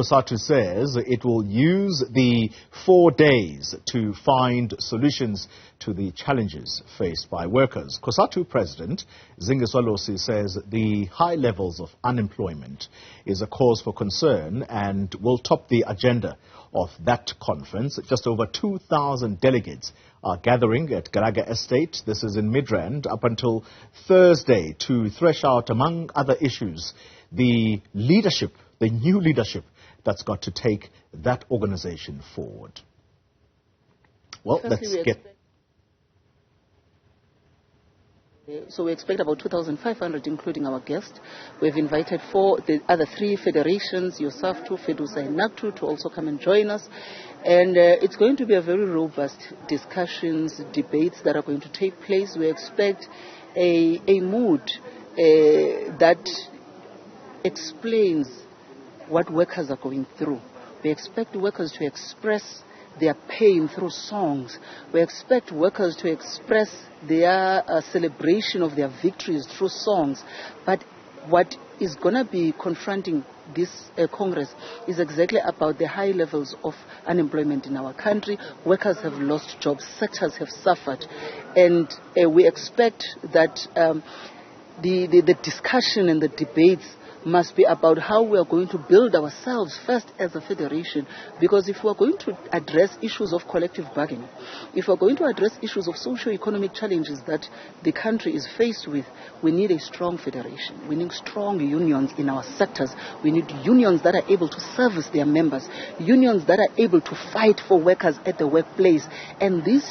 Cosatu says it will use the 4 days to find solutions to the challenges faced by workers. Cosatu President Zigiswa Losi says the high levels of unemployment is a cause for concern and will top the agenda of that conference. Just over 2,000 delegates are gathering at Gallagher Estate. This is in Midrand up until Thursday to thresh out, among other issues, the leadership, the new leadership that's got to take that organization forward. Well, let's get... So we expect about 2,500, including our guest. We've invited the other 3 federations, Yosaftu, Fedusa and NACTU, to also come and join us. And it's going to be a very robust discussions, debates that are going to take place. We expect a mood that explains what workers are going through. We expect workers to express their pain through songs. We expect workers to express their celebration of their victories through songs. But what is going to be confronting this Congress is exactly about the high levels of unemployment in our country. Workers have lost jobs, sectors have suffered. And we expect that the discussion and the debates must be about how we are going to build ourselves first as a federation. Because if we are going to address issues of collective bargaining, if we are going to address issues of socio-economic challenges that the country is faced with, we need a strong federation. We need strong unions in our sectors. We need unions that are able to service their members, unions that are able to fight for workers at the workplace. And this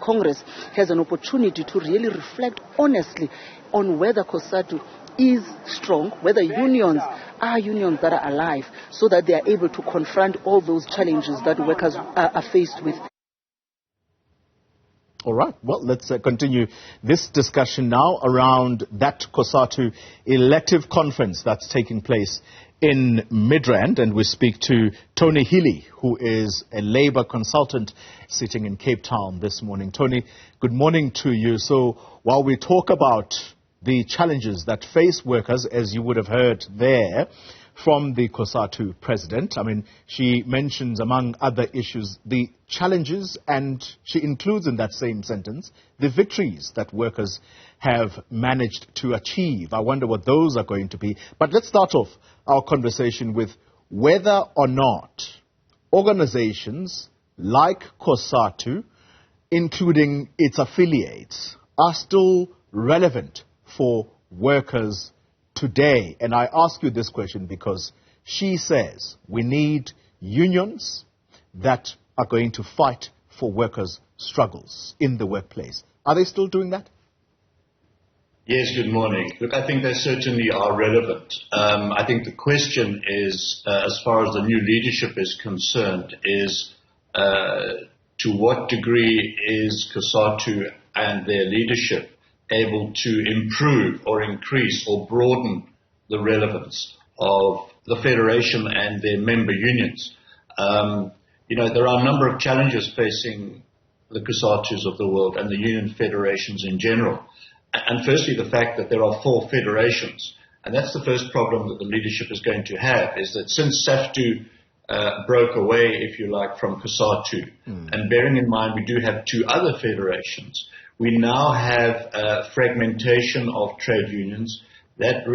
Congress has an opportunity to really reflect honestly on whether Cosatu is strong, whether unions are unions that are alive, so that they are able to confront all those challenges that workers are faced with. All right, well, let's continue this discussion now around that Cosatu elective conference that's taking place in Midrand, and we speak to Tony Healy, who is a labor consultant sitting in Cape Town this morning. Tony, good morning to you. So while we talk about the challenges that face workers, as you would have heard there from the Cosatu president, I mean, she mentions, among other issues, the challenges, and she includes in that same sentence the victories that workers have managed to achieve. I wonder what those are going to be. But let's start off our conversation with whether or not organizations like Cosatu, including its affiliates, are still relevant for workers today. And I ask you this question because she says we need unions that are going to fight for workers' struggles in the workplace. Are they still doing that? Yes, good morning. Look, I think they certainly are relevant. I think the question is, as far as the new leadership is concerned, is to what degree is Cosatu and their leadership able to improve or increase or broaden the relevance of the Federation and their member unions. There are a number of challenges facing the Cosatus of the world and the union federations in general. And firstly, the fact that there are 4 federations. And that's the first problem that the leadership is going to have, is that since SAFTU broke away, if you like, from Cosatu, and bearing in mind we do have 2 other federations, we now have fragmentation of trade unions. That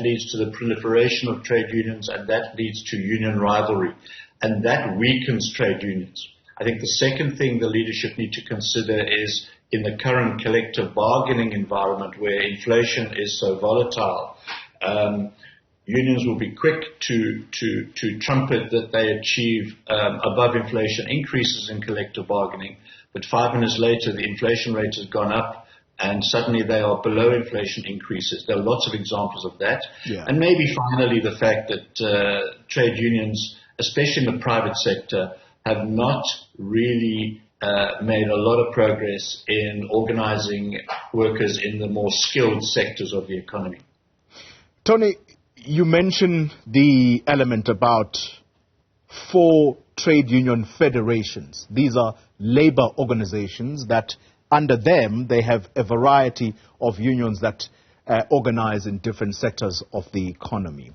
leads to the proliferation of trade unions, and that leads to union rivalry. And that weakens trade unions. I think the second thing the leadership need to consider is, in the current collective bargaining environment where inflation is so volatile, unions will be quick to trumpet that they achieve above inflation increases in collective bargaining. But 5 minutes later, the inflation rate has gone up, and suddenly they are below inflation increases. There are lots of examples of that. Yeah. And maybe finally the fact that trade unions, especially in the private sector, have not really made a lot of progress in organizing workers in the more skilled sectors of the economy. Tony, you mentioned the element about 4 trade union federations. These are labor organizations that under them they have a variety of unions that organize in different sectors of the economy.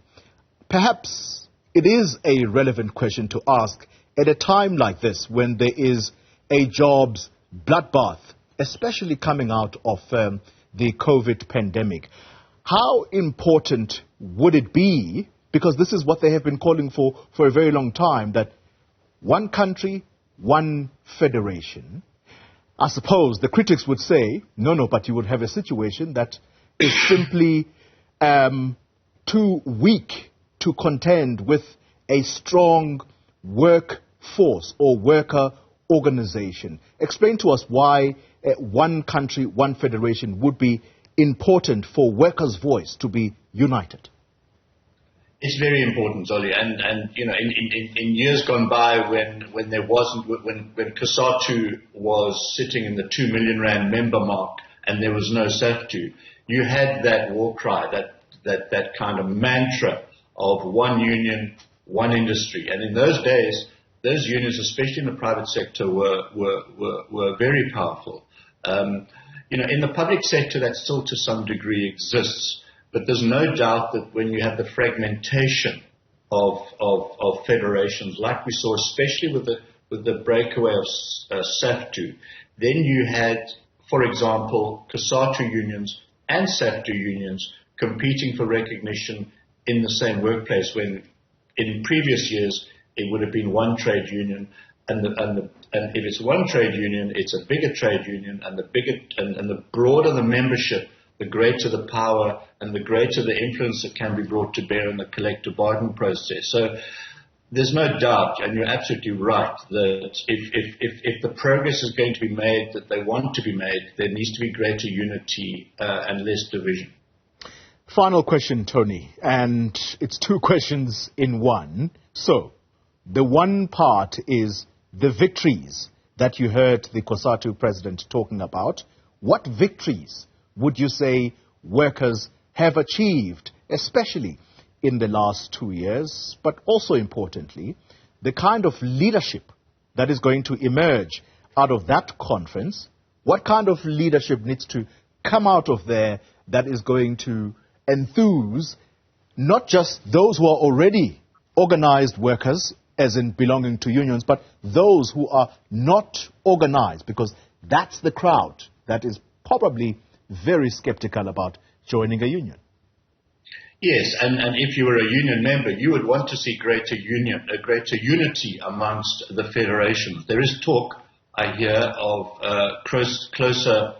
Perhaps it is a relevant question to ask at a time like this when there is a jobs bloodbath, especially coming out of the COVID pandemic. How important would it be, because this is what they have been calling for a very long time, that one country, one federation? I suppose the critics would say, no, but you would have a situation that is simply too weak to contend with a strong workforce or worker organization. Explain to us why one country, one federation would be important for workers' voice to be united. It's very important, Zoli, and you know, in years gone by, when there wasn't, when Cosatu was sitting in the 2 million rand member mark and there was no SAFTU, you had that war cry, that kind of mantra of one union, one industry, and in those days, those unions, especially in the private sector, were very powerful. You know, in the public sector, that still to some degree exists. But there's no doubt that when you have the fragmentation of federations, like we saw, especially with the breakaway of SAFTU, then you had, for example, Cosatu unions and SAFTU unions competing for recognition in the same workplace, when in previous years it would have been one trade union, and if it's one trade union, it's a bigger trade union, and the broader the membership, the greater the power and the greater the influence that can be brought to bear in the collective bargaining process. So there's no doubt, and you're absolutely right, that if the progress is going to be made that they want to be made, there needs to be greater unity and less division. Final question, Tony, and it's two questions in one. So the one part is the victories that you heard the Cosatu president talking about. What victories would you say workers have achieved, especially in the last 2 years, but also importantly, the kind of leadership that is going to emerge out of that conference? What kind of leadership needs to come out of there that is going to enthuse not just those who are already organized workers, as in belonging to unions, but those who are not organized, because that's the crowd that is probably very skeptical about joining a union. Yes, and if you were a union member, you would want to see greater unity amongst the federations. There is talk, I hear, of a closer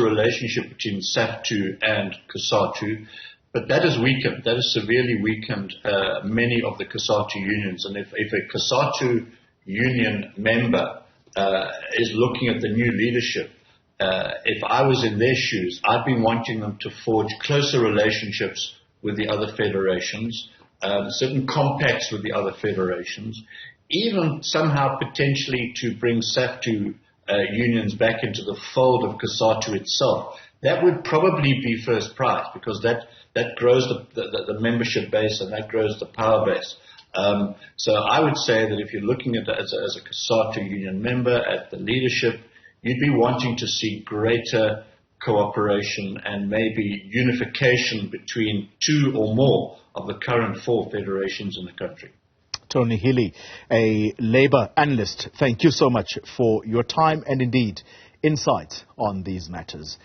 relationship between SAFTU and Cosatu, but that is weakened. That has severely weakened many of the Cosatu unions. And if a Cosatu union member is looking at the new leadership, if I was in their shoes, I'd be wanting them to forge closer relationships with the other federations, certain compacts with the other federations, even somehow potentially to bring SAFTU unions back into the fold of Cosatu itself. That would probably be first prize, because that grows the membership base and that grows the power base. So I would say that if you're looking at it as a Cosatu union member, at the leadership, you'd be wanting to see greater cooperation and maybe unification between two or more of the current 4 federations in the country. Tony Healy, a Labour analyst, thank you so much for your time and indeed insight on these matters.